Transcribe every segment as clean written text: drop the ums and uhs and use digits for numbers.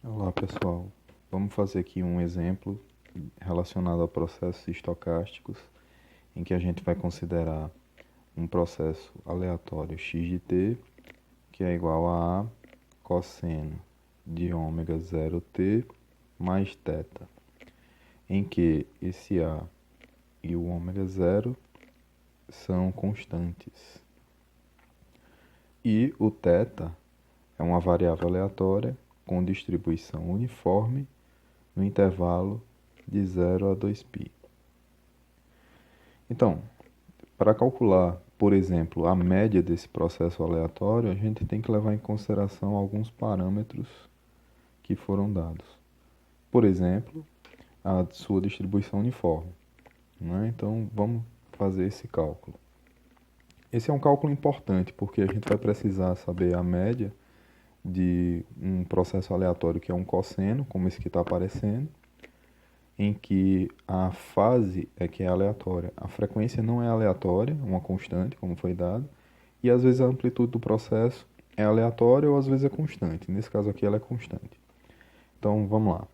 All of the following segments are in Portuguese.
Olá pessoal, vamos fazer aqui um exemplo relacionado a processos estocásticos, em que a gente vai considerar um processo aleatório x de t, que é igual a cosseno de ômega 0t mais θ, em que esse a e o ômega 0 são constantes. E o θ é uma variável aleatória com distribuição uniforme no intervalo de 0 a 2π. Então, para calcular, por exemplo, a média desse processo aleatório, a gente tem que levar em consideração alguns parâmetros que foram dados. Por exemplo, a sua distribuição uniforme, né? Então, vamos fazer esse cálculo. Esse é um cálculo importante porque a gente vai precisar saber a média de um processo aleatório que é um cosseno, como esse que está aparecendo, em que a fase é que é aleatória. A frequência não é aleatória, uma constante, como foi dado, e às vezes a amplitude do processo é aleatória ou às vezes é constante. Nesse caso aqui ela é constante. Então vamos lá.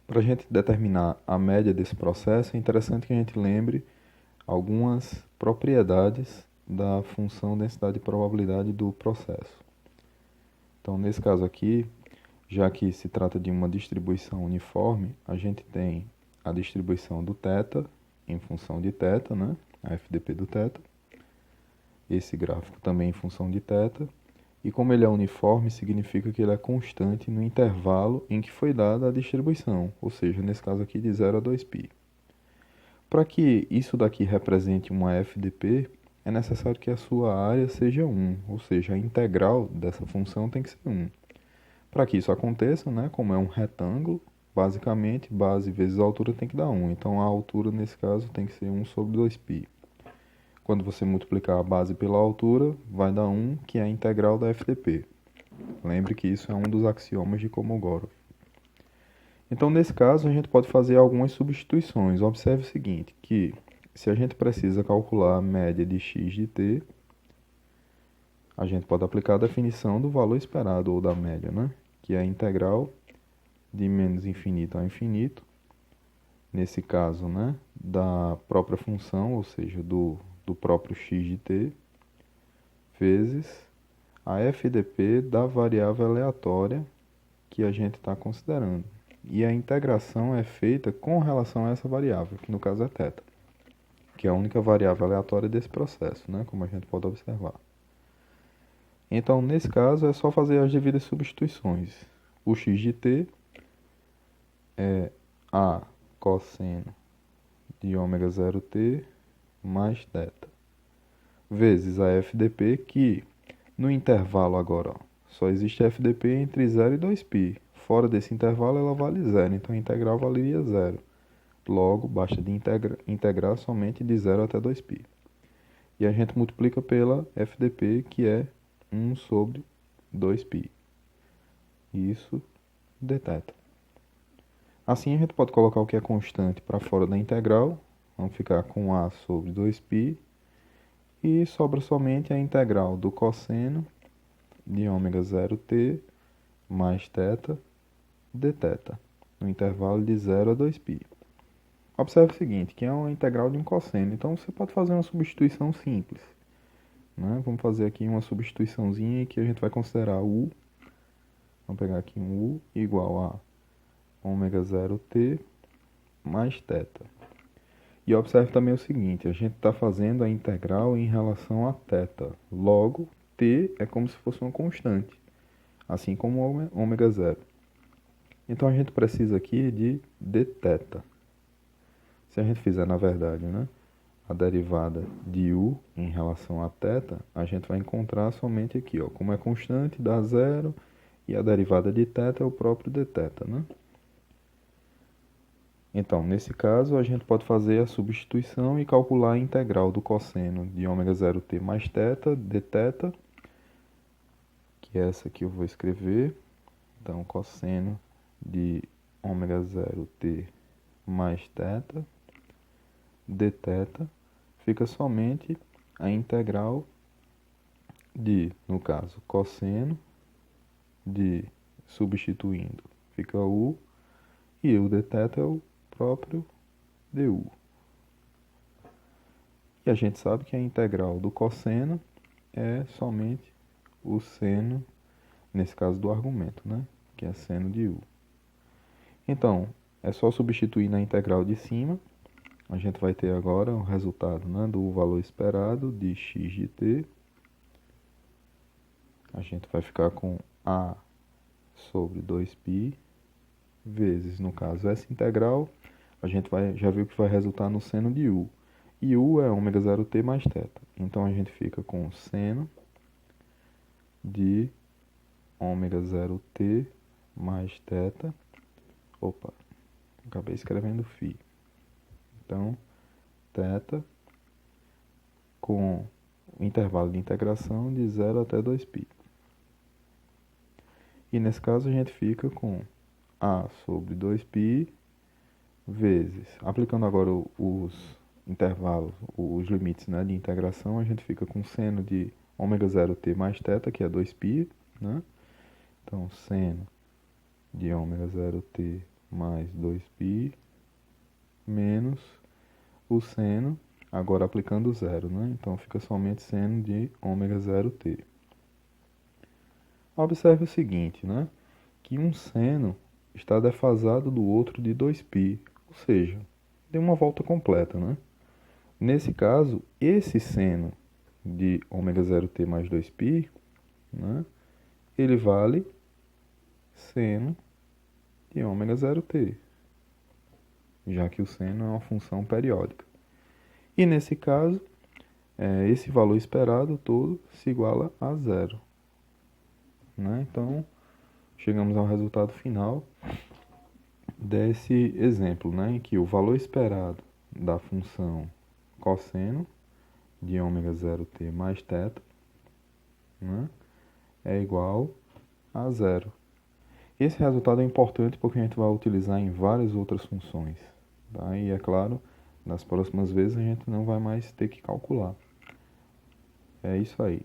Para a gente determinar a média desse processo, é interessante que a gente lembre algumas propriedades da função densidade e probabilidade do processo. Então nesse caso aqui, já que se trata de uma distribuição uniforme, a gente tem a distribuição do θ em função de θ, né? A FDP do θ. Esse gráfico também em função de θ. E como ele é uniforme, significa que ele é constante no intervalo em que foi dada a distribuição, ou seja, nesse caso aqui de 0 a 2π. Para que isso daqui represente uma FDP, é necessário que a sua área seja 1, ou seja, a integral dessa função tem que ser 1. Para que isso aconteça, né, como é um retângulo, basicamente base vezes a altura tem que dar 1. Então a altura nesse caso tem que ser 1 sobre 2π. Quando você multiplicar a base pela altura, vai dar 1, que é a integral da FDP. Lembre que isso é um dos axiomas de Kolmogorov. Então nesse caso a gente pode fazer algumas substituições. Observe o seguinte, que se a gente precisa calcular a média de x de t, a gente pode aplicar a definição do valor esperado ou da média, né? Que é a integral de menos infinito a infinito, nesse caso, né, da própria função, ou seja, do próprio x de t, vezes a FDP da variável aleatória que a gente está considerando. E a integração é feita com relação a essa variável, que no caso é θ, que é a única variável aleatória desse processo, né, como a gente pode observar. Então, nesse caso, é só fazer as devidas substituições. O x de t é a cosseno de ômega 0t mais θ, vezes a FDP, que no intervalo agora, ó, só existe FDP entre 0 e 2π. Fora desse intervalo ela vale 0, então a integral valeria 0. Logo, basta de integrar somente de 0 até 2π. E a gente multiplica pela FDP, que é 1 sobre 2π. Isso dθ. Assim a gente pode colocar o que é constante para fora da integral. Vamos ficar com a sobre 2π. E sobra somente a integral do cosseno de ômega 0t mais θ dθ, no intervalo de 0 a 2π. Observe o seguinte, que é uma integral de um cosseno, então você pode fazer uma substituição simples, né? Vamos fazer aqui uma substituiçãozinha que a gente vai considerar u, vamos pegar aqui um u igual a ômega 0t mais θ. E observe também o seguinte, a gente está fazendo a integral em relação a θ, logo t é como se fosse uma constante, assim como ômega 0. Então a gente precisa aqui de dθ. Se a gente fizer, na verdade, né, a derivada de u em relação a θ, a gente vai encontrar somente aqui, ó, como é constante, dá zero, e a derivada de θ é o próprio dθ, né? Então, nesse caso, a gente pode fazer a substituição e calcular a integral do cosseno de ômega 0t mais θ dθ, que é essa que eu vou escrever. Então, cosseno de ômega 0t mais θ dθ fica somente a integral de, no caso, cosseno de substituindo, fica U, e o dθ é o próprio du. E a gente sabe que a integral do cosseno é somente o seno, nesse caso do argumento, né? Que é seno de U. Então, é só substituir na integral de cima. A gente vai ter agora o resultado, né, do valor esperado de x de t. A gente vai ficar com A sobre 2π vezes, no caso, essa integral, a gente já viu que vai resultar no seno de U. E U é ômega 0t mais θ. Então, a gente fica com seno de ômega 0t mais θ. Opa, acabei escrevendo φ. Então, θ com o intervalo de integração de 0 até 2π. E nesse caso a gente fica com A sobre 2π vezes, aplicando agora os intervalos, os limites, né, de integração, a gente fica com seno de ômega 0t mais θ, que é 2π, né? Então, seno de ômega 0t mais 2π menos o seno, agora aplicando zero, né? Então, fica somente seno de ômega 0t. Observe o seguinte, né? Que um seno está defasado do outro de 2π, ou seja, deu uma volta completa, né? Nesse caso, esse seno de ômega 0t mais 2π, né, ele vale seno de ômega 0t, já que o seno é uma função periódica. E nesse caso, esse valor esperado todo se iguala a zero, né? Então, chegamos ao resultado final desse exemplo, né, em que o valor esperado da função cosseno de ômega 0t mais θ, né, é igual a zero. Esse resultado é importante porque a gente vai utilizar em várias outras funções, tá? E é claro, nas próximas vezes a gente não vai mais ter que calcular. É isso aí.